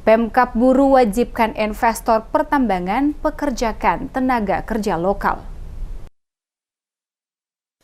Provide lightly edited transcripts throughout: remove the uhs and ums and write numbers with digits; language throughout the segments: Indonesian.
Pemkab Buru wajibkan investor pertambangan pekerjakan tenaga kerja lokal.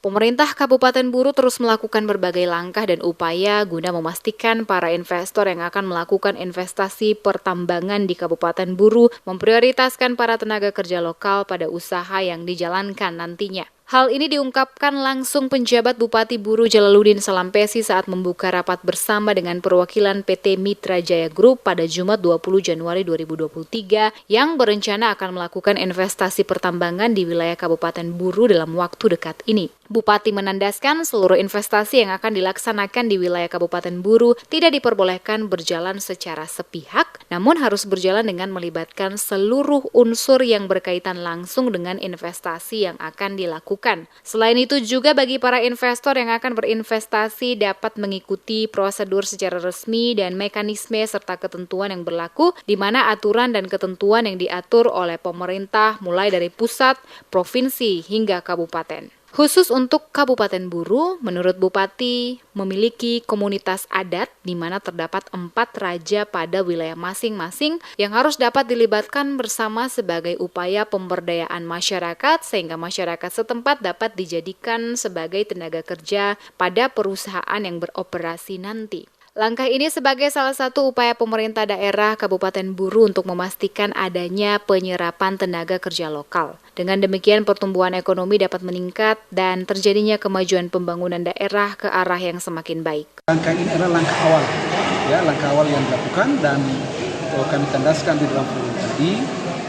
Pemerintah Kabupaten Buru terus melakukan berbagai langkah dan upaya guna memastikan para investor yang akan melakukan investasi pertambangan di Kabupaten Buru memprioritaskan para tenaga kerja lokal pada usaha yang dijalankan nantinya. Hal ini diungkapkan langsung penjabat Bupati Buru Jalaluddin Salampesi saat membuka rapat bersama dengan perwakilan PT Mitra Jaya Group pada Jumat 20 Januari 2023 yang berencana akan melakukan investasi pertambangan di wilayah Kabupaten Buru dalam waktu dekat ini. Bupati menandaskan seluruh investasi yang akan dilaksanakan di wilayah Kabupaten Buru tidak diperbolehkan berjalan secara sepihak, namun harus berjalan dengan melibatkan seluruh unsur yang berkaitan langsung dengan investasi yang akan dilakukan. Selain itu juga bagi para investor yang akan berinvestasi dapat mengikuti prosedur secara resmi dan mekanisme serta ketentuan yang berlaku di mana aturan dan ketentuan yang diatur oleh pemerintah mulai dari pusat, provinsi hingga kabupaten. Khusus untuk Kabupaten Buru, menurut Bupati, memiliki komunitas adat di mana terdapat 4 raja pada wilayah masing-masing yang harus dapat dilibatkan bersama sebagai upaya pemberdayaan masyarakat sehingga masyarakat setempat dapat dijadikan sebagai tenaga kerja pada perusahaan yang beroperasi nanti. Langkah ini sebagai salah satu upaya pemerintah daerah Kabupaten Buru untuk memastikan adanya penyerapan tenaga kerja lokal. Dengan demikian pertumbuhan ekonomi dapat meningkat dan terjadinya kemajuan pembangunan daerah ke arah yang semakin baik. Langkah ini adalah langkah awal yang dilakukan dan kami tandaskan di dalam forum tadi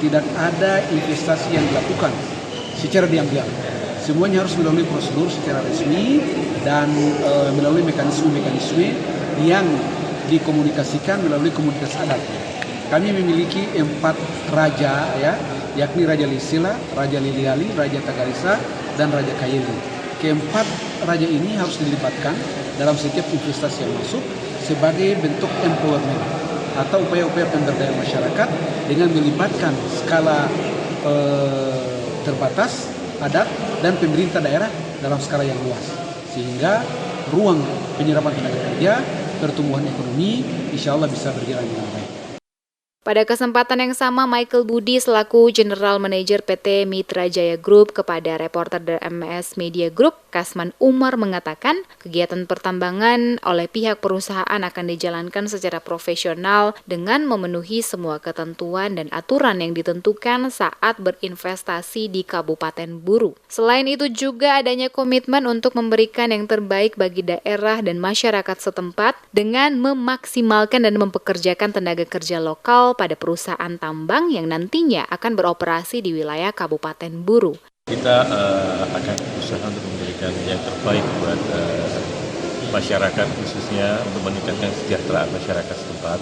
tidak ada investasi yang dilakukan secara diam-diam. Semuanya harus melalui prosedur secara resmi dan melalui mekanisme yang dikomunikasikan melalui komunitas adat. Kami memiliki 4 raja yakni Raja Lisila, Raja Liliali, Raja Tagalisa, dan Raja Kayeli. Keempat raja ini harus dilibatkan dalam setiap investasi yang masuk sebagai bentuk empowerment atau upaya-upaya pemberdayaan masyarakat dengan melibatkan skala terbatas, adat, dan pemerintah daerah dalam skala yang luas. Sehingga ruang penyerapan tenaga kerja, pertumbuhan ekonomi, insya Allah bisa berjalan dengan baik. Pada kesempatan yang sama, Michael Budi selaku General Manager PT Mitra Jaya Group kepada reporter DMS Media Group, Kasman Umar mengatakan kegiatan pertambangan oleh pihak perusahaan akan dijalankan secara profesional dengan memenuhi semua ketentuan dan aturan yang ditentukan saat berinvestasi di Kabupaten Buru. Selain itu juga adanya komitmen untuk memberikan yang terbaik bagi daerah dan masyarakat setempat dengan memaksimalkan dan mempekerjakan tenaga kerja lokal pada perusahaan tambang yang nantinya akan beroperasi di wilayah Kabupaten Buru. Kita akan berusaha untuk memberikan yang terbaik buat masyarakat, khususnya untuk meningkatkan kesejahteraan masyarakat setempat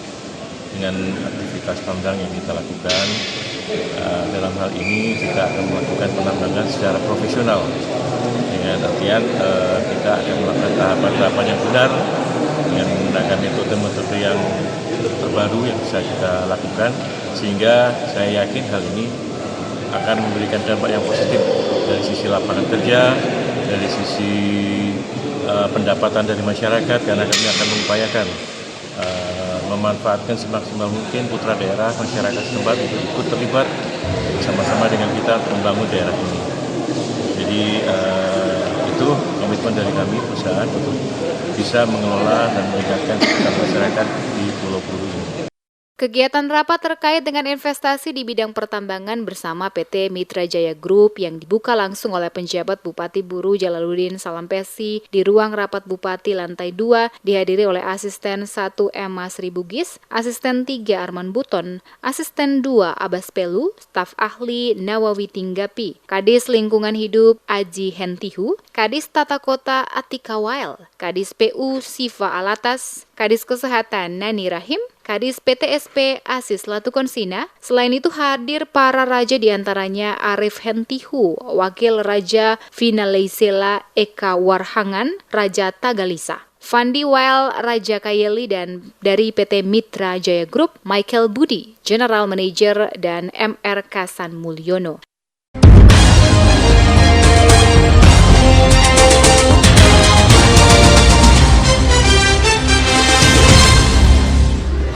dengan aktivitas tambang yang kita lakukan. Dalam hal ini kita akan melakukan penambangan secara profesional dengan artian kita akan melakukan tahapan-tahapan yang benar dengan menggunakan metode-metode yang terbaru yang bisa kita lakukan, sehingga saya yakin hal ini akan memberikan dampak yang positif dari sisi lapangan kerja, dari sisi pendapatan dari masyarakat, karena kami akan mengupayakan memanfaatkan semaksimal mungkin putra daerah masyarakat setempat untuk ikut terlibat bersama-sama dengan kita membangun daerah ini. Jadi itu komitmen dari kami perusahaan untuk bisa mengelola dan meningkatkan kesejahteraan masyarakat di Pulau Buru ini. Kegiatan rapat terkait dengan investasi di bidang pertambangan bersama PT Mitra Jaya Group yang dibuka langsung oleh penjabat Bupati Buru Jalaluddin Salampesi di ruang rapat Bupati lantai 2 dihadiri oleh Asisten 1 Emma Sri Bugis, Asisten 3 Arman Buton, Asisten 2 Abbas Pelu, Staf Ahli Nawawi Tinggapi, Kadis Lingkungan Hidup Aji Hentihu, Kadis Tata Kota Atika Wael, Kadis PU Siva Alatas, Kadis Kesehatan Nani Rahim, Kadis PTSP Asis Latukonsina. Selain itu hadir para raja diantaranya Arif Hentihu, Wakil Raja Vina Leisela Eka Warhangan, Raja Tagalisa, Fandi Wael, Raja Kayeli, dan dari PT Mitra Jaya Group, Michael Budi, General Manager, dan MR Kasan Mulyono.